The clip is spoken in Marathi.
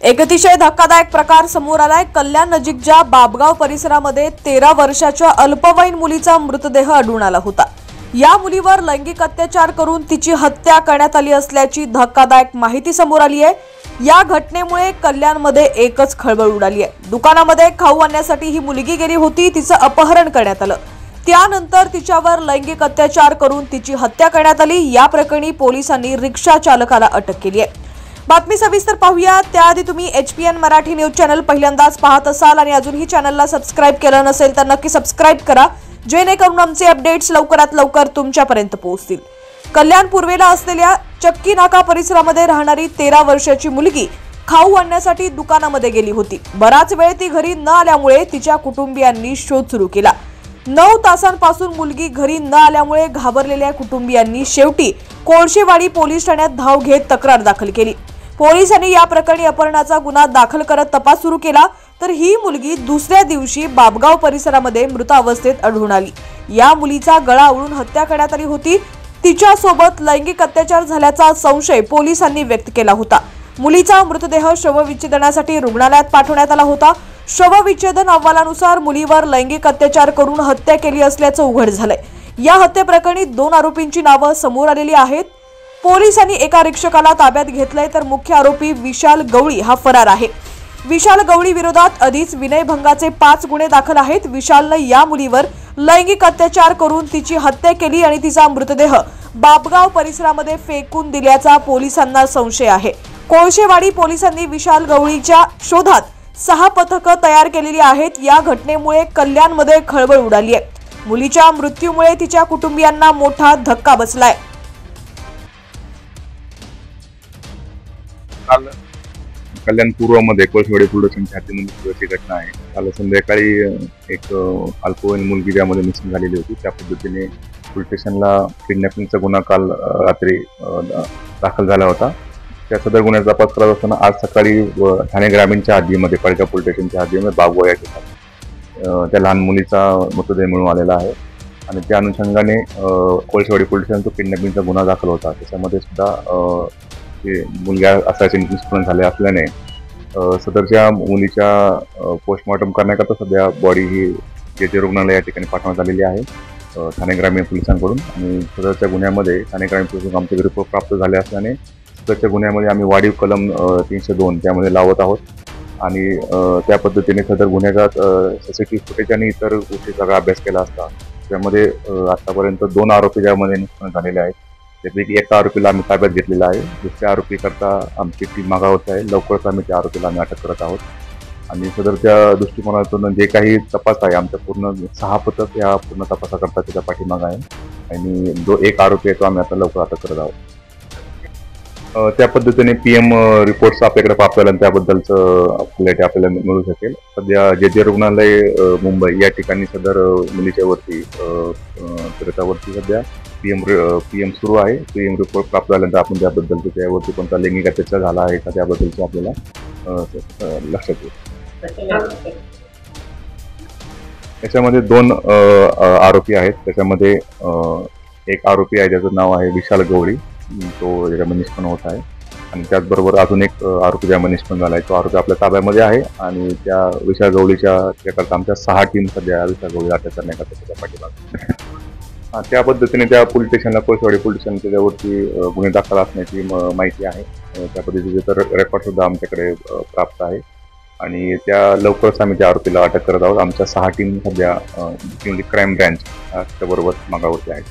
एक अतिशय धक्कादायक प्रकार समोर आलाय। कल्याण नजीकच्या बाबगाव परिसरामध्ये 13 वर्षाच्या अल्पवयीन मुलीचा मृतदेह आढळून आला होता। या मुलीवर लैंगिक अत्याचार करून तिची हत्या करण्यात आली असल्याची धक्कादायक माहिती समोर आली आहे। या घटनेमुळे कल्याणमध्ये एकच खळबळ उडाली आहे। दुकानामध्ये खाऊ आणण्यासाठी ही मुलगी गेली होती, तिचं अपहरण करण्यात आलं। त्यानंतर तिच्यावर लैंगिक अत्याचार करून तिची हत्या करण्यात आली। या प्रकरणी पोलिसांनी रिक्षा चालकाला अटक केली आहे। बातमी सविस्तर पाहूया। त्याआधी तुम्ही HPN मराठी न्यूज चॅनल पहिल्यांदाच पाहत असाल आणि अजूनही चॅनलला सबस्क्राइब केलं नसेल तर नक्की सबस्क्राइब करा, जेणेकरून आमचे अपडेट्स लवकरात लवकर तुमच्यापर्यंत पोहोचतील। कल्याण पूर्वेला असलेल्या चक्की नाका परिसरामध्ये राहणारी 13 वर्षाची मुलगी खाऊ आणण्यासाठी दुकानामध्ये गेली होती। बराच वेळ ती घरी न आल्यामुळे तिच्या कुटुंबियांनी शोध सुरू केला। 9 तासांपासून मुलगी घरी न आल्यामुळे घाबरलेल्या कुटुंबियांनी शेवटी कोळशेवाडी पोलीस ठाण्यात धाव घेत तक्रार दाखल केली। पोलिसांनी या प्रकरणी अपहरणाचा गुन्हा दाखल करत तपास सुरू केला, तर ही मुलगी दुसऱ्या दिवशी बाबगाव परिसरामध्ये मृत अवस्थेत आढळून आली। या मुलीचा गळा आवळून हत्या करण्यात आली होती। तिच्यासोबत लैंगिक अत्याचार झाल्याचा संशय पोलिसांनी व्यक्त केला होता। मुलीचा मृतदेह शवविच्छेदनासाठी रुग्णालयात पाठवण्यात आला होता। शवविच्छेदन अहवालानुसार मुलीवर लैंगिक अत्याचार करून हत्या केली असल्याचं उघड झालंय। या हत्येप्रकरणी 2 आरोपींची नावं समोर आलेली आहेत। पोलिसांनी एका रिक्षकाला ताब्यात घेतलंय, तर मुख्य आरोपी विशाल गवळी हा फरार आहे। विशाल गवळी विरोधात आधीच विनयभंगाचे 5 गुन्हे दाखल आहेत। विशालने या मुलीवर लैंगिक अत्याचार करून तिची हत्या केली आणि तिचा मृतदेह बाबगाव परिसरामध्ये फेकून दिल्याचा पोलिसांना संशय आहे। कोळशेवाडी पोलिसांनी विशाल गवळीच्या शोधात 6 पथकं तयार केलेली आहेत। या घटनेमुळे कल्याणमध्ये खळबळ उडाली आहे। मुलीच्या मृत्यूमुळे तिच्या कुटुंबियांना मोठा धक्का बसलाय। कल्याण पूर्वमध्ये कोळशेवाडी पोलिसांच्या हत्येची घटना आहे। काल संध्याकाळी एक अल्पवयीन मुलगी ज्यामध्ये मिसिंग झालेली होती, त्या पद्धतीने पोलीस स्टेशनला किडनॅपिंगचा गुन्हा काल रात्री दाखल झाला होता। त्या सदर गुन्ह्याचा तपास करत असताना आज सकाळी ठाणे ग्रामीणच्या हद्दीमध्ये पळका पोलीस स्टेशनच्या हद्दीमध्ये बाबगाव या ठिकाणी त्या लहान मुलीचा मृतदेह मिळून आलेला आहे आणि त्या अनुषंगाने कोळशेवाडी पोलीस स्टेशनचा किडनॅपिंगचा गुन्हा दाखल होता। त्याच्यामध्ये सुद्धा मुलगा असाचे निष्पन्न झाले असल्याने सदरच्या मुलीच्या पोस्टमॉर्टम करण्याकरता सध्या बॉडी ही जेजे रुग्णालय या ठिकाणी पाठवण्यात आलेली आहे ठाणे ग्रामीण पोलिसांकडून। आणि सदरच्या गुन्ह्यामध्ये ठाणे ग्रामीण पोलिसांना आमचे रिपोर्ट प्राप्त झाले असल्याने सदरच्या गुन्ह्यामध्ये आम्ही वाढीव कलम 302 त्यामध्ये लावत आहोत आणि त्या पद्धतीने सदर गुन्ह्याचा CCTV फुटेज आणि इतर गोष्टीचा सगळा अभ्यास केला असता त्यामध्ये आतापर्यंत 2 आरोपी ज्यामध्ये निष्पन्न झालेले आहेत। त्यापैकी एका आरोपीला आम्ही ताब्यात घेतलेला आहे। दुसऱ्या आरोपीकरता आमची टीम मागावत आहे। लवकरच आम्ही त्या आरोपीला आम्ही अटक करत आहोत आणि सदरच्या दृष्टिकोनातून जे काही तपास आहे आमच्या पूर्ण 6 पथक या पूर्ण तपासाकरता त्याच्या पाठीमागे आहे आणि एक आरोपी आहे तो आम्ही आता लवकर अटक करत आहोत। त्या पद्धतीने PM रिपोर्ट्स आपल्याकडे प्राप्त झाले त्याबद्दलचं अपडेट आपल्याला मिळू शकेल। सध्या जेजे रुग्णालय मुंबई या ठिकाणी सदर मुलीच्या वरती सध्या PM सुरू आहे। PM रिपोर्ट प्राप्त झाल्यानंतर आपण त्याबद्दलचं त्यावरती कोणता लैंगिक अत्याचार झाला आहे का त्याबद्दलचं आपल्याला लक्षात येईल। त्याच्यामध्ये 2 आरोपी आहेत। त्याच्यामध्ये एक आरोपी आहे ज्याचं नाव आहे विशाल गवळी, तो ज्याच्यामध्ये निष्पन्न होत आहे आणि त्याचबरोबर अजून एक आरोपी ज्यामध्ये निष्पन्न झाला आहे तो आरोपी आपल्या ताब्यामध्ये आहे आणि त्या विशाल गवळीच्या त्याकरता आमच्या 6 टीम सध्या विशाल गवळीला अटक करण्याकरता त्याच्या पाठीमागे। त्या पद्धतीने त्या पोलीस स्टेशनला कोळशेवाडी पोलीस स्टेशन त्याच्यावरती गुन्हे दाखल असण्याची माहिती आहे। त्या पद्धतीचे तर रेकॉर्ड सुद्धा आमच्याकडे प्राप्त आहे आणि त्या लवकरच आम्ही त्या आरोपीला अटक करत आहोत। आमच्या 6 टीम सध्या क्राईम ब्रँच त्याबरोबर मागावरती आहेत।